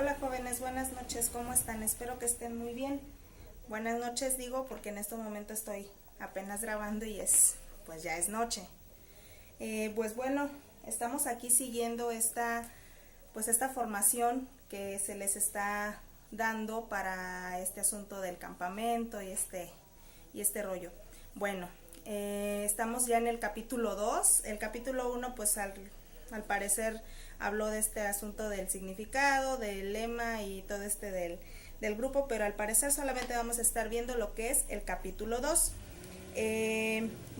Hola jóvenes, buenas noches, ¿cómo están? Espero que estén muy bien. Buenas noches digo porque en este momento estoy apenas grabando y pues ya es noche. Pues bueno, estamos aquí siguiendo esta formación que se les está dando para este asunto del campamento y este rollo. Bueno, estamos ya en el capítulo 2. El capítulo 1 pues al parecer habló de este asunto del significado, del lema y todo del grupo, pero al parecer solamente vamos a estar viendo lo que es el capítulo 2.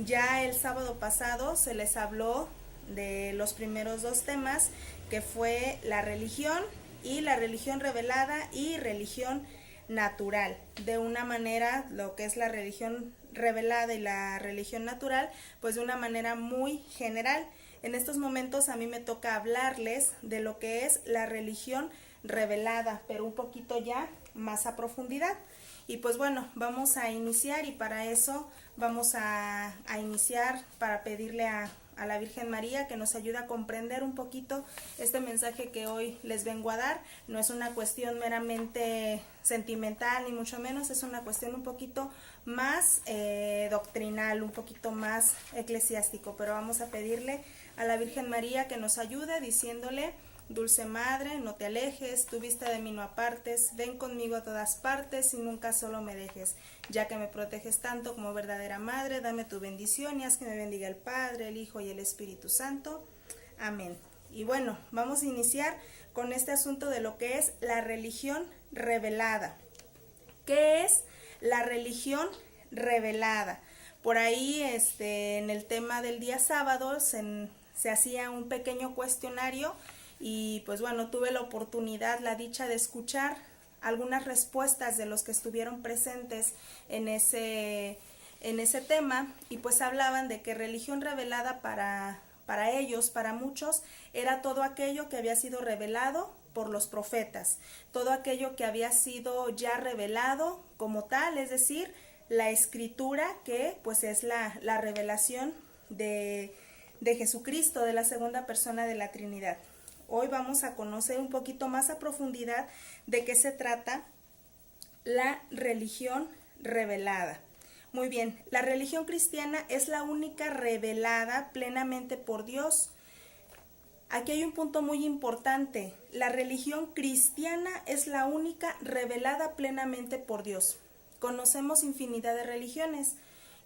Ya el sábado pasado se les habló de los primeros dos temas, que fue la religión y la religión revelada y religión natural. De una manera, lo que es la religión revelada y la religión natural, pues de una manera muy general. En estos momentos a mí me toca hablarles de lo que es la religión revelada, pero un poquito ya más a profundidad. Y pues bueno, vamos a iniciar, y para eso vamos a iniciar para pedirle a la Virgen María que nos ayude a comprender un poquito este mensaje que hoy les vengo a dar. No es una cuestión meramente sentimental, ni mucho menos, es una cuestión un poquito más doctrinal, un poquito más eclesiástico, pero vamos a pedirle a la Virgen María que nos ayude diciéndole: Dulce Madre, no te alejes, tu vista de mí no apartes, ven conmigo a todas partes y nunca solo me dejes. Ya que me proteges tanto como verdadera Madre, dame tu bendición y haz que me bendiga el Padre, el Hijo y el Espíritu Santo. Amén. Y bueno, vamos a iniciar con este asunto de lo que es la religión revelada. ¿Qué es la religión revelada? Por ahí en el tema del día sábado se hacía un pequeño cuestionario y pues bueno, tuve la oportunidad, la dicha de escuchar algunas respuestas de los que estuvieron presentes en ese tema, y pues hablaban de que religión revelada para ellos, para muchos, era todo aquello que había sido revelado por los profetas, todo aquello que había sido ya revelado como tal, es decir, la escritura, que pues es la revelación de Jesucristo, de la segunda persona de la Trinidad. Hoy vamos a conocer un poquito más a profundidad de qué se trata la religión revelada. Muy bien, la religión cristiana es la única revelada plenamente por Dios. Aquí hay un punto muy importante: la religión cristiana es la única revelada plenamente por Dios. Conocemos infinidad de religiones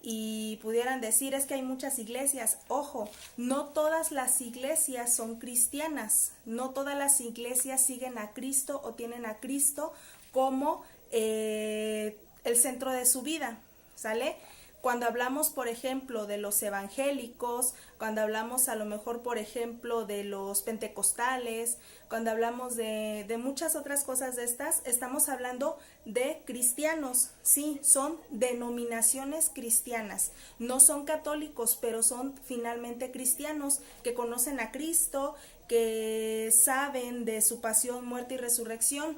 y pudieran decir: es que hay muchas iglesias. Ojo, no todas las iglesias son cristianas, no todas las iglesias siguen a Cristo o tienen a Cristo como el centro de su vida, ¿sale? Cuando hablamos, por ejemplo, de los evangélicos, cuando hablamos a lo mejor, por ejemplo, de los pentecostales, cuando hablamos de muchas otras cosas de estas, estamos hablando de cristianos, sí, son denominaciones cristianas, no son católicos, pero son finalmente cristianos que conocen a Cristo, que saben de su pasión, muerte y resurrección.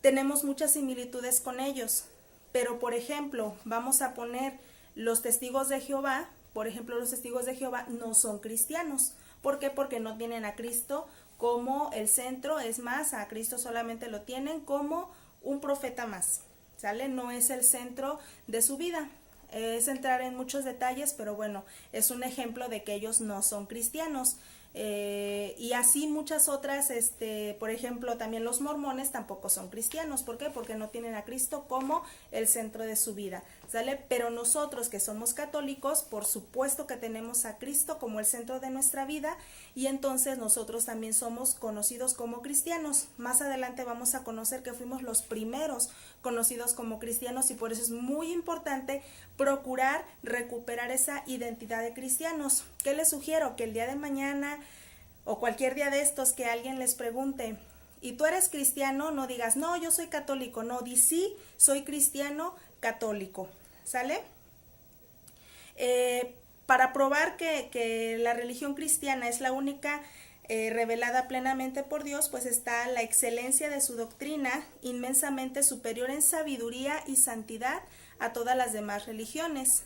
Tenemos muchas similitudes con ellos. Pero, por ejemplo, vamos a poner los testigos de Jehová. Por ejemplo, los testigos de Jehová no son cristianos. ¿Por qué? Porque no tienen a Cristo como el centro. Es más, a Cristo solamente lo tienen como un profeta más, ¿sale? No es el centro de su vida. Es entrar en muchos detalles, pero bueno, es un ejemplo de que ellos no son cristianos. Y así muchas otras, por ejemplo, también los mormones tampoco son cristianos. ¿Por qué? Porque no tienen a Cristo como el centro de su vida, ¿sale? Pero nosotros que somos católicos, por supuesto que tenemos a Cristo como el centro de nuestra vida, y entonces nosotros también somos conocidos como cristianos. Más adelante vamos a conocer que fuimos los primeros conocidos como cristianos, y por eso es muy importante procurar recuperar esa identidad de cristianos. ¿Qué les sugiero? Que el día de mañana o cualquier día de estos que alguien les pregunte: ¿y tú eres cristiano? No digas: no, yo soy católico. No, di: sí, soy cristiano católico, ¿sale? Para probar que la religión cristiana es la única revelada plenamente por Dios, pues está la excelencia de su doctrina, inmensamente superior en sabiduría y santidad a todas las demás religiones.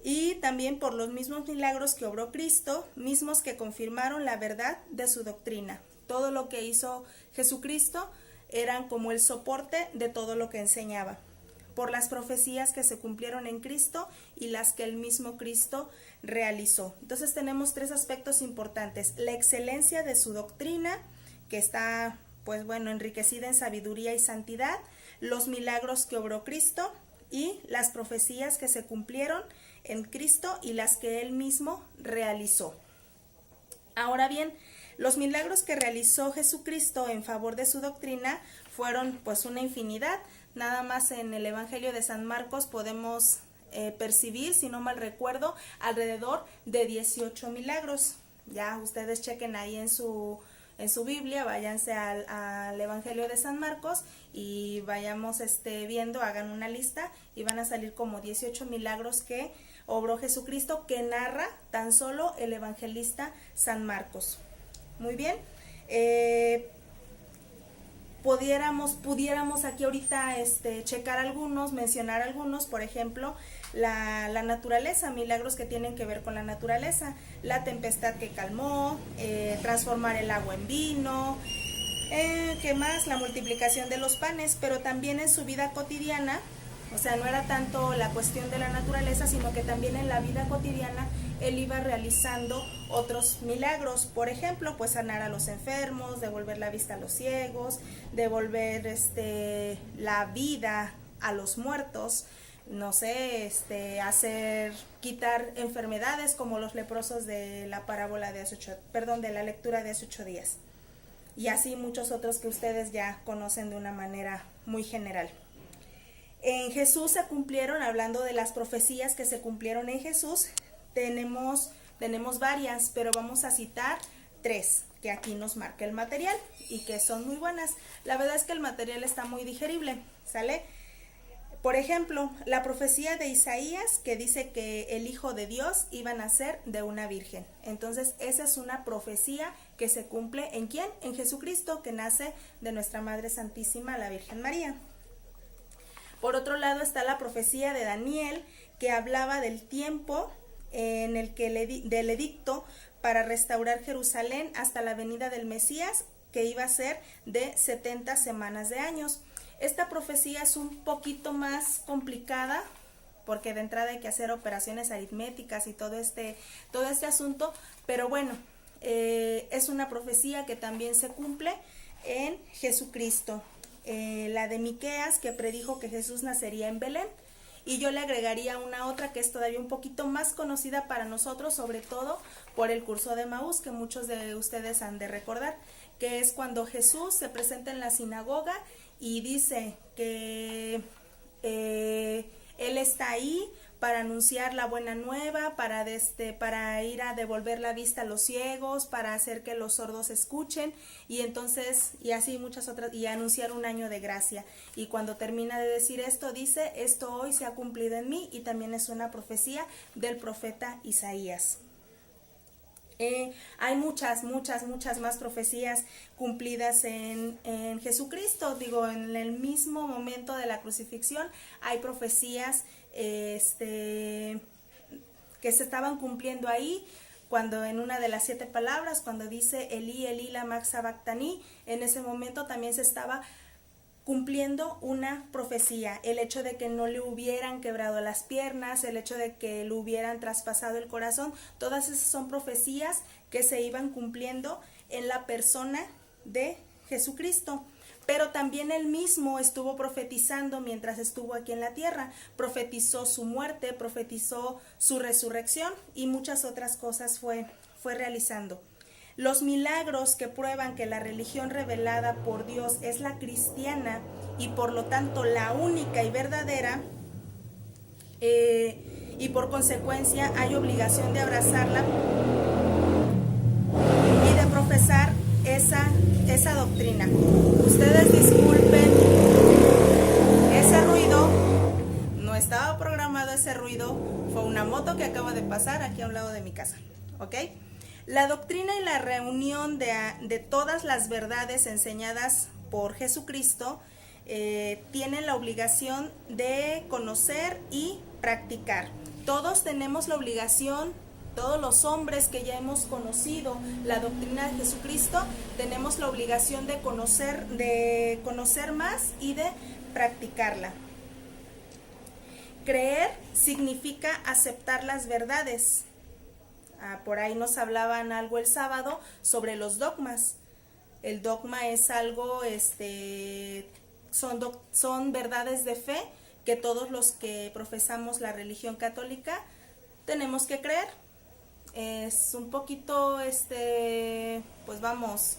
Y también por los mismos milagros que obró Cristo, mismos que confirmaron la verdad de su doctrina. Todo lo que hizo Jesucristo eran como el soporte de todo lo que enseñaba, por las profecías que se cumplieron en Cristo y las que el mismo Cristo realizó. Entonces tenemos tres aspectos importantes: la excelencia de su doctrina, que está, pues bueno, enriquecida en sabiduría y santidad, los milagros que obró Cristo y las profecías que se cumplieron en Cristo y las que él mismo realizó. Ahora bien, los milagros que realizó Jesucristo en favor de su doctrina fueron pues una infinidad. Nada más en el Evangelio de San Marcos podemos percibir, si no mal recuerdo, alrededor de 18 milagros. Ya ustedes chequen ahí en su Biblia, váyanse al Evangelio de San Marcos y vayamos viendo, hagan una lista y van a salir como 18 milagros que obró Jesucristo, que narra tan solo el evangelista San Marcos. Muy bien, pudiéramos aquí ahorita checar algunos, mencionar algunos, por ejemplo, la naturaleza, milagros que tienen que ver con la naturaleza, la tempestad que calmó, transformar el agua en vino, ¿qué más? La multiplicación de los panes, pero también en su vida cotidiana. O sea, no era tanto la cuestión de la naturaleza, sino que también en la vida cotidiana él iba realizando otros milagros. Por ejemplo, pues sanar a los enfermos, devolver la vista a los ciegos, devolver la vida a los muertos, no sé, quitar enfermedades como los leprosos de la parábola de la lectura de hace 8 días. Y así muchos otros que ustedes ya conocen de una manera muy general. En Jesús se cumplieron, hablando de las profecías que se cumplieron en Jesús, tenemos varias, pero vamos a citar 3 que aquí nos marca el material y que son muy buenas. La verdad es que el material está muy digerible, ¿sale? Por ejemplo, la profecía de Isaías, que dice que el Hijo de Dios iba a nacer de una virgen. Entonces, esa es una profecía que se cumple ¿en quién? En Jesucristo, que nace de nuestra Madre Santísima, la Virgen María. Por otro lado está la profecía de Daniel, que hablaba del tiempo en el que del edicto para restaurar Jerusalén hasta la venida del Mesías, que iba a ser de 70 semanas de años. Esta profecía es un poquito más complicada, porque de entrada hay que hacer operaciones aritméticas y todo este asunto, pero bueno, es una profecía que también se cumple en Jesucristo. La de Miqueas, que predijo que Jesús nacería en Belén, y yo le agregaría una otra que es todavía un poquito más conocida para nosotros, sobre todo por el curso de Emaús, que muchos de ustedes han de recordar, que es cuando Jesús se presenta en la sinagoga y dice que él está ahí para anunciar la buena nueva, para ir a devolver la vista a los ciegos, para hacer que los sordos escuchen, y entonces, y así muchas otras, y anunciar un año de gracia. Y cuando termina de decir esto, dice: esto hoy se ha cumplido en mí, y también es una profecía del profeta Isaías. Hay muchas más profecías cumplidas en Jesucristo. Digo, en el mismo momento de la crucifixión hay profecías que se estaban cumpliendo ahí, cuando en una de las 7 palabras, cuando dice Elí, Elí, lama sabactani, en ese momento también se estaba cumpliendo una profecía, el hecho de que no le hubieran quebrado las piernas, el hecho de que le hubieran traspasado el corazón. Todas esas son profecías que se iban cumpliendo en la persona de Jesucristo. Pero también él mismo estuvo profetizando mientras estuvo aquí en la tierra. Profetizó su muerte, profetizó su resurrección y muchas otras cosas fue realizando. Los milagros que prueban que la religión revelada por Dios es la cristiana y por lo tanto la única y verdadera, y por consecuencia hay obligación de abrazarla y de profesar esa doctrina. Ustedes disculpen ese ruido, no estaba programado ese ruido, fue una moto que acaba de pasar aquí a un lado de mi casa, ¿ok? La doctrina y la reunión de todas las verdades enseñadas por Jesucristo tienen la obligación de conocer y practicar. Todos tenemos la obligación Todos los hombres que ya hemos conocido la doctrina de Jesucristo, tenemos la obligación de conocer más y de practicarla. Creer significa aceptar las verdades. Por ahí nos hablaban algo el sábado sobre los dogmas. El dogma es algo, son verdades de fe que todos los que profesamos la religión católica tenemos que creer. Es un poquito, pues vamos,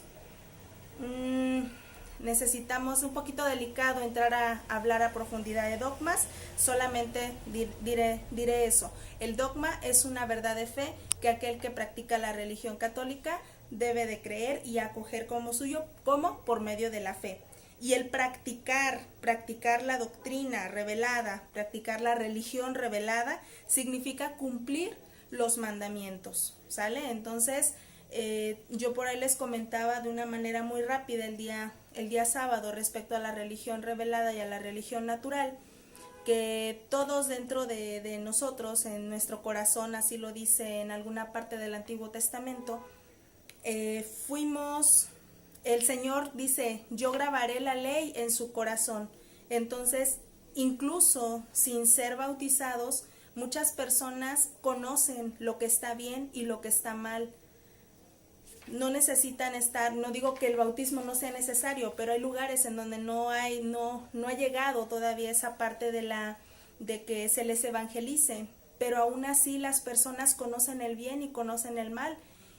necesitamos un poquito delicado entrar a hablar a profundidad de dogmas. Solamente diré eso. El dogma es una verdad de fe que aquel que practica la religión católica debe de creer y acoger como suyo, como por medio de la fe. Y el practicar la doctrina revelada, practicar la religión revelada, significa cumplir los mandamientos, ¿sale? Entonces, yo por ahí les comentaba de una manera muy rápida el día sábado respecto a la religión revelada y a la religión natural, que todos dentro de nosotros, en nuestro corazón, así lo dice en alguna parte del Antiguo Testamento, el Señor dice, yo grabaré la ley en su corazón. Entonces, incluso sin ser bautizados, muchas personas conocen lo que está bien y lo que está mal. No necesitan no digo que el bautismo no sea necesario, pero hay lugares en donde no ha llegado todavía esa parte de que se les evangelice, pero aún así las personas conocen el bien y conocen el mal.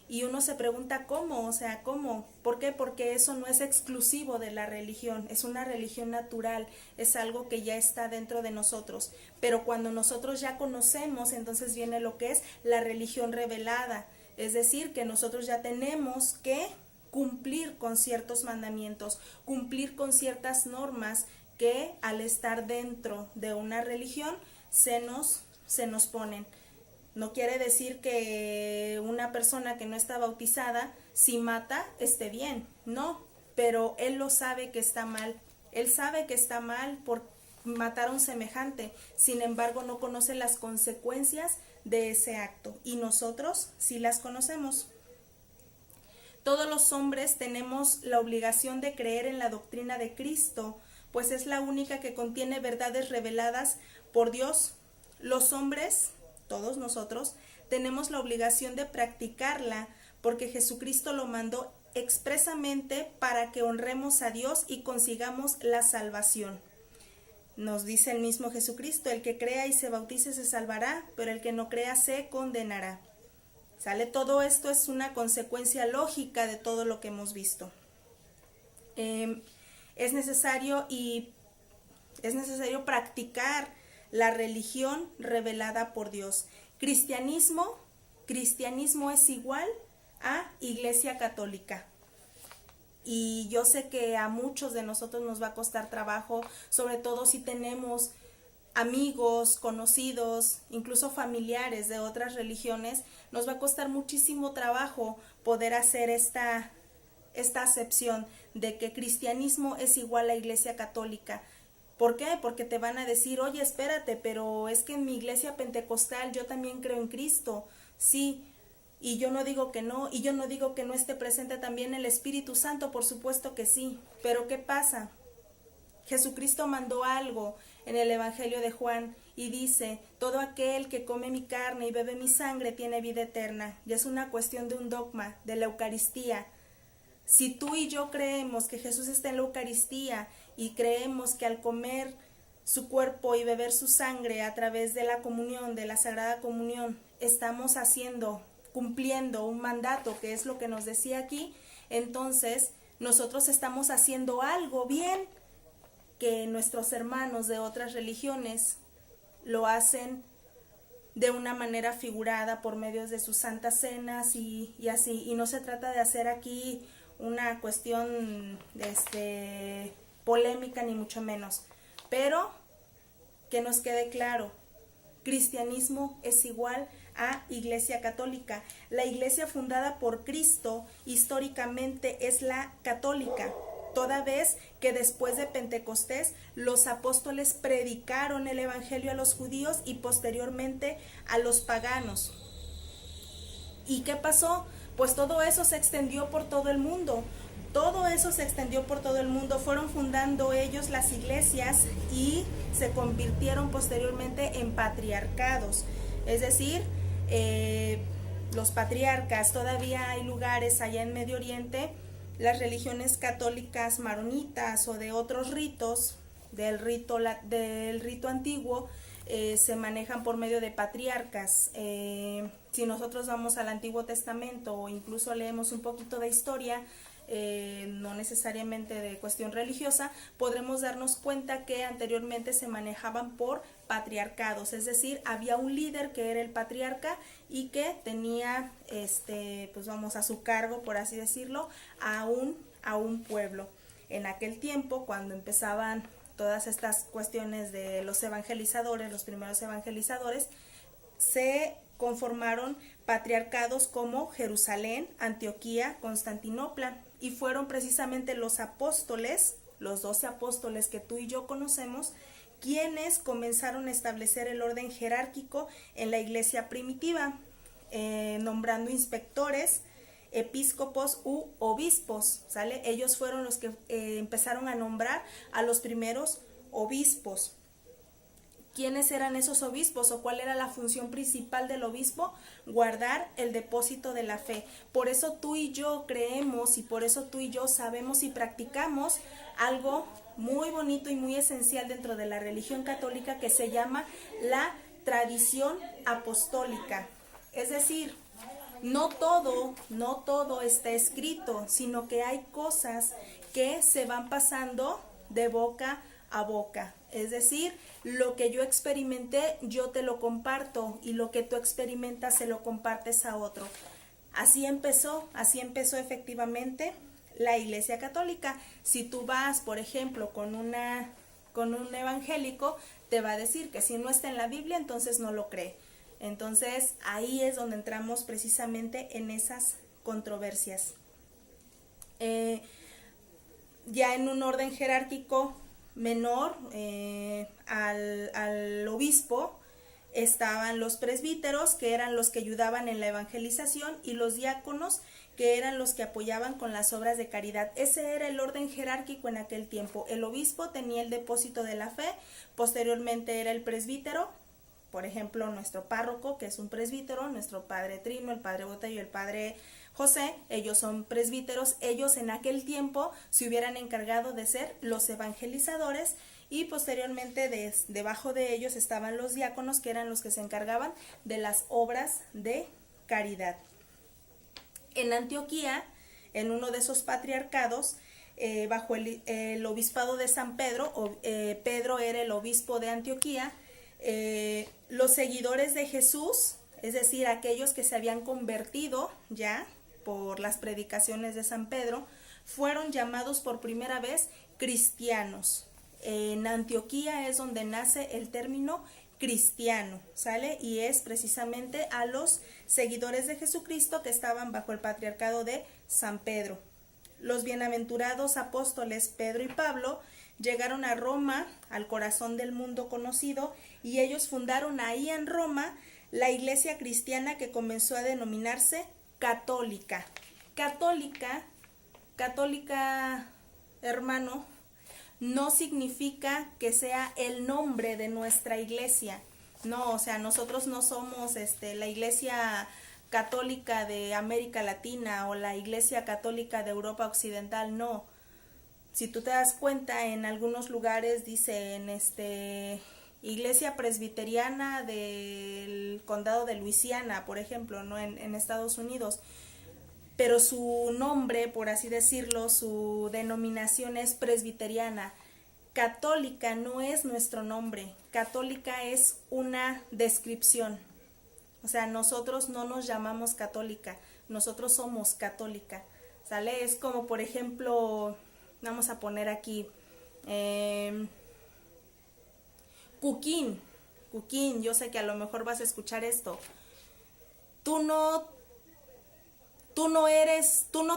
Y uno se pregunta cómo, ¿cómo? ¿Por qué? Porque eso no es exclusivo de la religión, es una religión natural, es algo que ya está dentro de nosotros. Pero cuando nosotros ya conocemos, entonces viene lo que es la religión revelada, es decir, que nosotros ya tenemos que cumplir con ciertos mandamientos, cumplir con ciertas normas que al estar dentro de una religión se nos ponen. No quiere decir que una persona que no está bautizada, si mata, esté bien, no, pero él lo sabe que está mal. Él sabe que está mal por matar a un semejante, sin embargo no conoce las consecuencias de ese acto, y nosotros sí las conocemos. Todos los hombres tenemos la obligación de creer en la doctrina de Cristo, pues es la única que contiene verdades reveladas por Dios. Los hombres, todos nosotros, tenemos la obligación de practicarla porque Jesucristo lo mandó expresamente para que honremos a Dios y consigamos la salvación. Nos dice el mismo Jesucristo, el que crea y se bautice se salvará, pero el que no crea se condenará. ¿Sale? Todo esto es una consecuencia lógica de todo lo que hemos visto. Es necesario practicar la religión revelada por Dios. Cristianismo es igual a Iglesia Católica. Y yo sé que a muchos de nosotros nos va a costar trabajo, sobre todo si tenemos amigos, conocidos, incluso familiares de otras religiones, nos va a costar muchísimo trabajo poder hacer esta acepción de que cristianismo es igual a Iglesia Católica. ¿Por qué? Porque te van a decir, oye, espérate, pero es que en mi iglesia pentecostal yo también creo en Cristo. Sí, y yo no digo que no, y yo no digo que no esté presente también el Espíritu Santo, por supuesto que sí. Pero ¿qué pasa? Jesucristo mandó algo en el Evangelio de Juan y dice, todo aquel que come mi carne y bebe mi sangre tiene vida eterna. Y es una cuestión de un dogma, de la Eucaristía. Si tú y yo creemos que Jesús está en la Eucaristía y creemos que al comer su cuerpo y beber su sangre a través de la comunión, de la Sagrada Comunión, estamos cumpliendo un mandato, que es lo que nos decía aquí, entonces nosotros estamos haciendo algo bien que nuestros hermanos de otras religiones lo hacen de una manera figurada por medio de sus santas cenas y así. Y no se trata de hacer aquí una cuestión polémica ni mucho menos, pero que nos quede claro, cristianismo es igual a Iglesia Católica. La iglesia fundada por Cristo históricamente es la católica, toda vez que después de Pentecostés los apóstoles predicaron el evangelio a los judíos y posteriormente a los paganos. ¿Y qué pasó? Pues todo eso se extendió por todo el mundo. Todo eso se extendió por todo el mundo. Fueron fundando ellos las iglesias y se convirtieron posteriormente en patriarcados. Es decir, los patriarcas, todavía hay lugares allá en Medio Oriente, las religiones católicas maronitas o de otros ritos, del rito antiguo, se manejan por medio de patriarcas. Si nosotros vamos al Antiguo Testamento o incluso leemos un poquito de historia, no necesariamente de cuestión religiosa, podremos darnos cuenta que anteriormente se manejaban por patriarcados, es decir, había un líder que era el patriarca y que tenía, pues vamos, a su cargo, por así decirlo, a un pueblo. En aquel tiempo, cuando empezaban todas estas cuestiones de los evangelizadores, los primeros evangelizadores, se conformaron patriarcados como Jerusalén, Antioquía, Constantinopla, y fueron precisamente los apóstoles, los 12 apóstoles que tú y yo conocemos, quienes comenzaron a establecer el orden jerárquico en la iglesia primitiva, nombrando inspectores, episcopos u obispos, ¿sale? Ellos fueron los que empezaron a nombrar a los primeros obispos. ¿Quiénes eran esos obispos o cuál era la función principal del obispo? Guardar el depósito de la fe. Por eso tú y yo creemos y por eso tú y yo sabemos y practicamos algo muy bonito y muy esencial dentro de la religión católica que se llama la tradición apostólica. Es decir, no todo está escrito, sino que hay cosas que se van pasando de boca a boca. Es decir, lo que yo experimenté, yo te lo comparto y lo que tú experimentas se lo compartes a otro. Así empezó efectivamente la Iglesia Católica. Si tú vas, por ejemplo, con un evangélico, te va a decir que si no está en la Biblia, entonces no lo cree. Entonces, ahí es donde entramos precisamente en esas controversias. Ya en un orden jerárquico menor al obispo estaban los presbíteros, que eran los que ayudaban en la evangelización, y los diáconos, que eran los que apoyaban con las obras de caridad. Ese era el orden jerárquico en aquel tiempo. El obispo tenía el depósito de la fe, posteriormente era el presbítero, por ejemplo, nuestro párroco, que es un presbítero, nuestro padre Trino, el padre Botello y el padre José, ellos son presbíteros. Ellos en aquel tiempo se hubieran encargado de ser los evangelizadores y posteriormente debajo de ellos estaban los diáconos, que eran los que se encargaban de las obras de caridad. En Antioquía, en uno de esos patriarcados, bajo el obispado de San Pedro, Pedro era el obispo de Antioquía, los seguidores de Jesús, es decir, aquellos que se habían convertido ya por las predicaciones de San Pedro, fueron llamados por primera vez cristianos. En Antioquía es donde nace el término cristiano, ¿sale? Y es precisamente a los seguidores de Jesucristo que estaban bajo el patriarcado de San Pedro. Los bienaventurados apóstoles Pedro y Pablo llegaron a Roma, al corazón del mundo conocido, y ellos fundaron ahí en Roma la iglesia cristiana que comenzó a denominarse católica. Católica, hermano, no significa que sea el nombre de nuestra iglesia. No, o sea, nosotros no somos la iglesia católica de América Latina o la iglesia católica de Europa Occidental, no. Si tú te das cuenta, en algunos lugares dicen iglesia presbiteriana del condado de Luisiana, por ejemplo, ¿no? En Estados Unidos, pero su nombre, por así decirlo, su denominación es presbiteriana. Católica no es nuestro nombre, católica es una descripción. O sea, nosotros no nos llamamos católica, nosotros somos católica, ¿sale? Es como, por ejemplo, vamos a poner aquí, Cuquín, yo sé que a lo mejor vas a escuchar esto. Tú no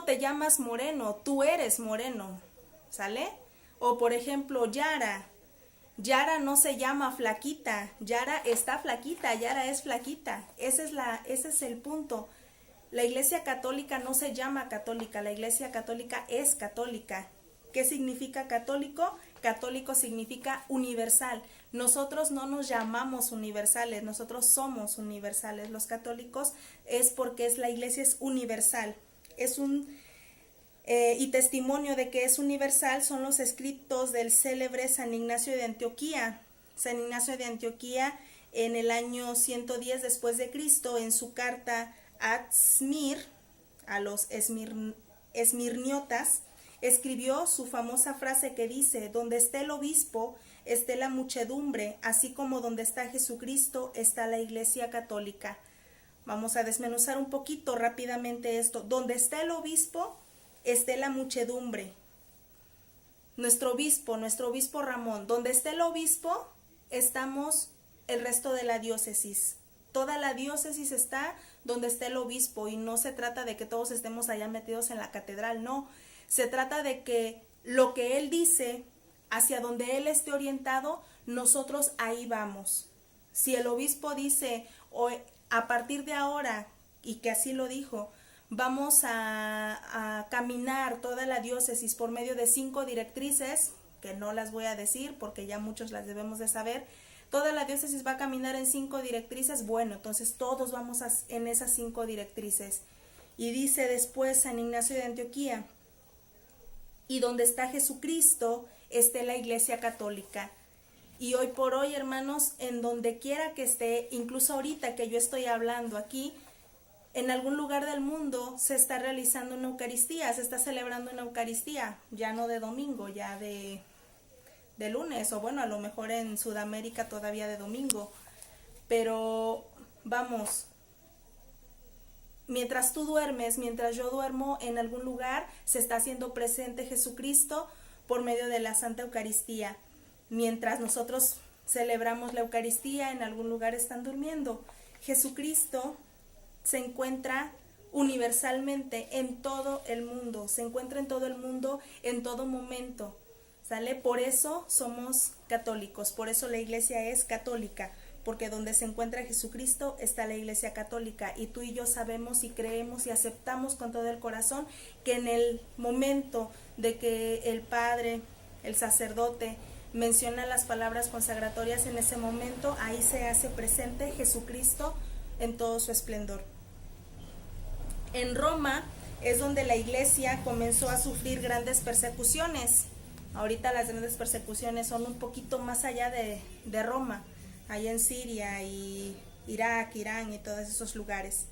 te llamas Moreno, tú eres Moreno, ¿sale? O por ejemplo, Yara no se llama Flaquita, Yara está flaquita, Yara es flaquita. Ese es el punto. La Iglesia Católica no se llama católica, la Iglesia Católica es católica. ¿Qué significa católico? Católico significa universal. Nosotros no nos llamamos universales, nosotros somos universales. Los católicos es porque la Iglesia es universal. Y testimonio de que es universal son los escritos del célebre San Ignacio de Antioquía. San Ignacio de Antioquía, en el año 110 después de Cristo, en su carta a los esmirniotas, escribió su famosa frase que dice: donde esté el obispo, esté la muchedumbre, así como donde está Jesucristo, está la Iglesia Católica. Vamos a desmenuzar un poquito rápidamente esto. Donde está el obispo, esté la muchedumbre. Nuestro obispo Ramón. Donde esté el obispo, estamos el resto de la diócesis. Toda la diócesis está donde esté el obispo, y no se trata de que todos estemos allá metidos en la catedral, no. Se trata de que lo que él dice, hacia donde él esté orientado, nosotros ahí vamos. Si el obispo dice, a partir de ahora, y que así lo dijo, vamos a caminar toda la diócesis por medio de 5 directrices, que no las voy a decir porque ya muchos las debemos de saber. Toda la diócesis va a caminar en 5 directrices. Bueno, entonces todos vamos en esas 5 directrices. Y dice después San Ignacio de Antioquía: y donde está Jesucristo, esté la Iglesia Católica. Y hoy por hoy, hermanos, en donde quiera que esté, incluso ahorita que yo estoy hablando aquí, en algún lugar del mundo se está realizando una Eucaristía, se está celebrando una Eucaristía, ya no de domingo, ya de lunes, o bueno, a lo mejor en Sudamérica todavía de domingo. Pero vamos, mientras tú duermes, mientras yo duermo, en algún lugar se está haciendo presente Jesucristo por medio de la Santa Eucaristía. Mientras nosotros celebramos la Eucaristía, en algún lugar están durmiendo. Jesucristo se encuentra universalmente en todo el mundo, se encuentra en todo el mundo, en todo momento, ¿sale? Por eso somos católicos, por eso la Iglesia es católica, porque donde se encuentra Jesucristo está la Iglesia Católica, y tú y yo sabemos y creemos y aceptamos con todo el corazón que en el momento de que el Padre, el sacerdote, menciona las palabras consagratorias, en ese momento ahí se hace presente Jesucristo en todo su esplendor. En Roma es donde la Iglesia comenzó a sufrir grandes persecuciones. Ahorita las grandes persecuciones son un poquito más allá de Roma, allá en Siria y Irak, Irán y todos esos lugares.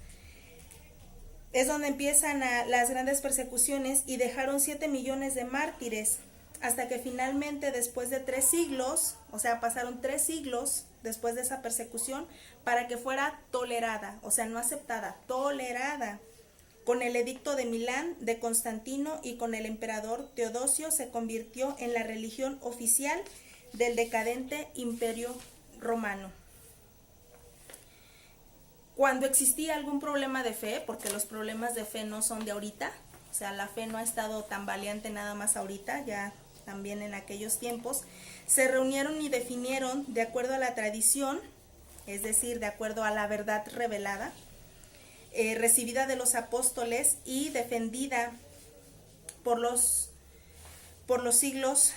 Es donde empiezan las grandes persecuciones, y dejaron 7 millones de mártires, hasta que finalmente, después de 3 siglos, o sea, pasaron 3 siglos después de esa persecución, para que fuera tolerada, o sea, no aceptada, tolerada. Con el edicto de Milán de Constantino y con el emperador Teodosio, se convirtió en la religión oficial del decadente Imperio Romano. Cuando existía algún problema de fe, porque los problemas de fe no son de ahorita, o sea, la fe no ha estado tan valiente nada más ahorita, ya también en aquellos tiempos, se reunieron y definieron de acuerdo a la tradición, es decir, de acuerdo a la verdad revelada, recibida de los apóstoles y defendida por los siglos,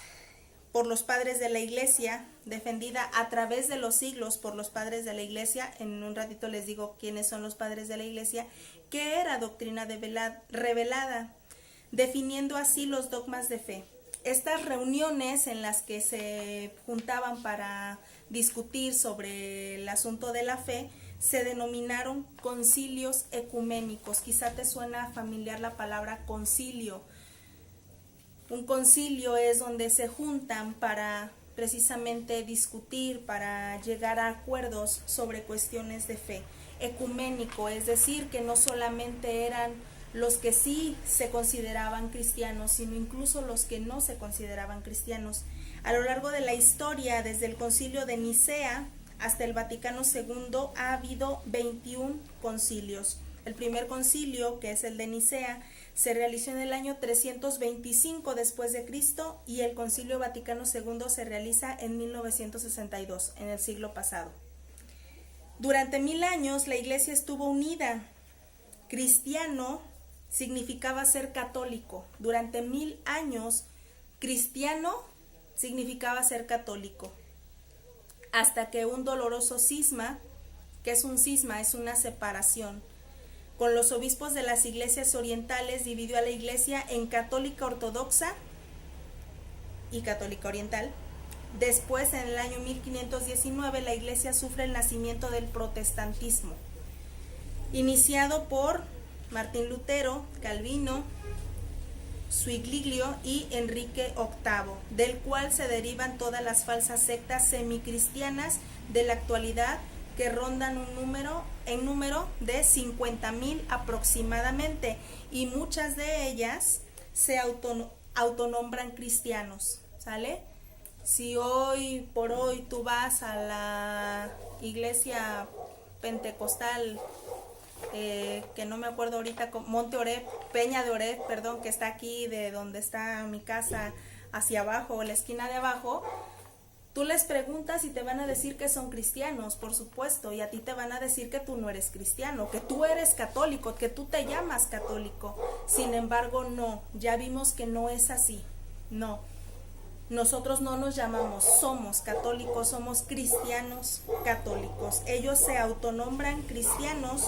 por los padres de la Iglesia, defendida a través de los siglos por los padres de la Iglesia. En un ratito les digo quiénes son los padres de la Iglesia, que era doctrina revelada, definiendo así los dogmas de fe. Estas reuniones en las que se juntaban para discutir sobre el asunto de la fe se denominaron concilios ecuménicos. Quizá te suena familiar la palabra concilio. Un concilio es donde se juntan para precisamente discutir, para llegar a acuerdos sobre cuestiones de fe. Ecuménico, es decir, que no solamente eran los que sí se consideraban cristianos, sino incluso los que no se consideraban cristianos. A lo largo de la historia, desde el concilio de Nicea hasta el Vaticano II, ha habido 21 concilios. El primer concilio, que es el de Nicea, se realizó en el año 325 después de Cristo, y el Concilio Vaticano II se realiza en 1962, en el siglo pasado. Durante 1000 años la Iglesia estuvo unida, Cristiano significaba ser católico. Durante 1000 años, cristiano significaba ser católico. Hasta que un doloroso cisma, que es un cisma, es una separación, con los obispos de las iglesias orientales, dividió a la iglesia en católica ortodoxa y católica oriental. Después, en el año 1519, la iglesia sufre el nacimiento del protestantismo, iniciado por Martín Lutero, Calvino, Zuinglio y Enrique VIII, del cual se derivan todas las falsas sectas semicristianas de la actualidad, que rondan en número de 50,000 aproximadamente, y muchas de ellas se autonombran cristianos, ¿sale? Si hoy por hoy tú vas a la iglesia pentecostal, que no me acuerdo ahorita, Monte Oreb, Peña de Oreb, perdón, que está aquí de donde está mi casa hacia abajo, la esquina de abajo, tú les preguntas y te van a decir que son cristianos, por supuesto, y a ti te van a decir que tú no eres cristiano, que tú eres católico, que tú te llamas católico. Sin embargo, no, ya vimos que no es así, no. Nosotros no nos llamamos, somos católicos, somos cristianos católicos. Ellos se autonombran cristianos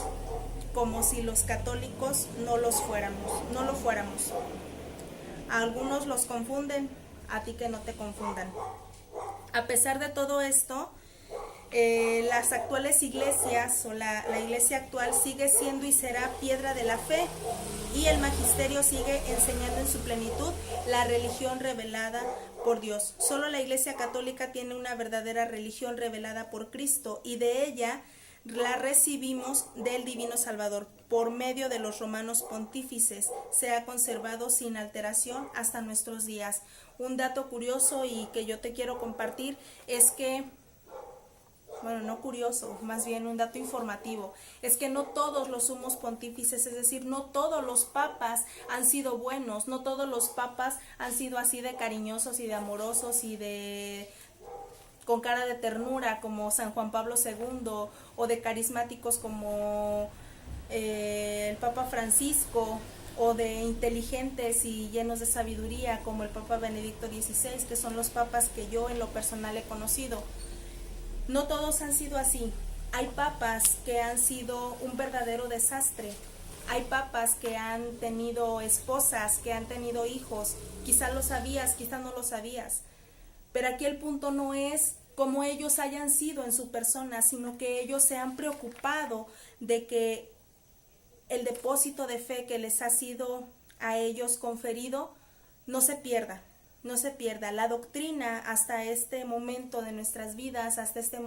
como si los católicos no lo fuéramos. A algunos los confunden, a ti que no te confundan. A pesar de todo esto, las actuales iglesias o la iglesia actual sigue siendo y será piedra de la fe, y el magisterio sigue enseñando en su plenitud la religión revelada por Dios. Solo la iglesia católica tiene una verdadera religión revelada por Cristo, y de ella la recibimos del Divino Salvador por medio de los romanos pontífices. Se ha conservado sin alteración hasta nuestros días. Un dato curioso y que yo te quiero compartir es que, bueno, no curioso, más bien un dato informativo, es que no todos los sumos pontífices, es decir, no todos los papas han sido buenos, no todos los papas han sido así de cariñosos y de amorosos y de con cara de ternura como San Juan Pablo II, o de carismáticos como el Papa Francisco, o de inteligentes y llenos de sabiduría como el Papa Benedicto XVI, que son los papas que yo en lo personal he conocido. No todos han sido así. Hay papas que han sido un verdadero desastre. Hay papas que han tenido esposas, que han tenido hijos. Quizá lo sabías, quizá no lo sabías. Pero aquí el punto no es cómo ellos hayan sido en su persona, sino que ellos se han preocupado de que el depósito de fe que les ha sido a ellos conferido no se pierda. No se pierda. La doctrina hasta este momento de nuestras vidas, hasta este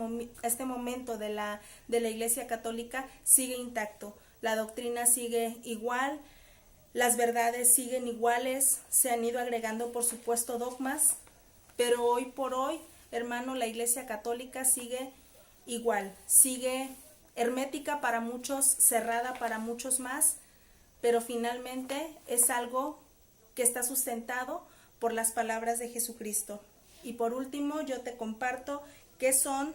momento de la Iglesia Católica, sigue intacto. La doctrina sigue igual, las verdades siguen iguales, se han ido agregando por supuesto dogmas, pero hoy por hoy, hermano, la Iglesia Católica sigue igual, sigue hermética para muchos, cerrada para muchos más, pero finalmente es algo que está sustentado por las palabras de Jesucristo. Y por último, yo te comparto qué son,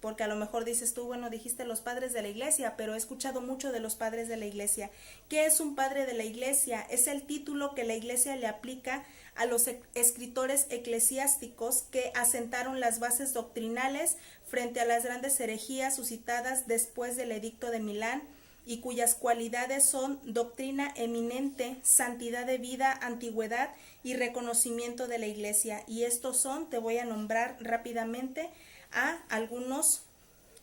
porque a lo mejor dices tú, bueno, dijiste los padres de la iglesia, pero he escuchado mucho de los padres de la iglesia. ¿Qué es un padre de la iglesia? Es el título que la iglesia le aplica a los escritores eclesiásticos que asentaron las bases doctrinales frente a las grandes herejías suscitadas después del Edicto de Milán, y cuyas cualidades son doctrina eminente, santidad de vida, antigüedad y reconocimiento de la iglesia. Y estos son, te voy a nombrar rápidamente a algunos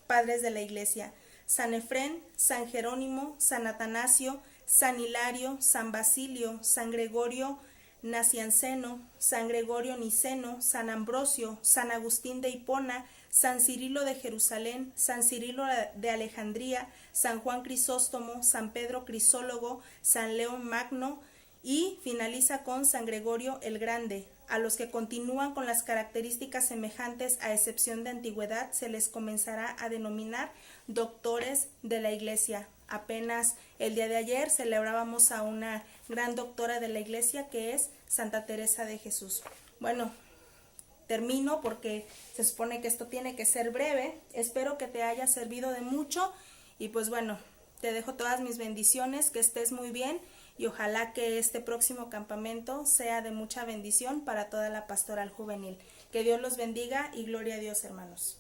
padres de la iglesia: San Efrén, San Jerónimo, San Atanasio, San Hilario, San Basilio, San Gregorio Nacianceno, San Gregorio Niceno, San Ambrosio, San Agustín de Hipona, San Cirilo de Jerusalén, San Cirilo de Alejandría, San Juan Crisóstomo, San Pedro Crisólogo, San León Magno, y finaliza con San Gregorio el Grande. A los que continúan con las características semejantes, a excepción de antigüedad, se les comenzará a denominar doctores de la iglesia. Apenas el día de ayer celebrábamos a una gran doctora de la iglesia, que es Santa Teresa de Jesús. Bueno, termino porque se supone que esto tiene que ser breve. Espero que te haya servido de mucho, y pues bueno, Te dejo todas mis bendiciones, que estés muy bien y ojalá que este próximo campamento sea de mucha bendición para toda la pastoral juvenil. Que Dios los bendiga y gloria a Dios, hermanos.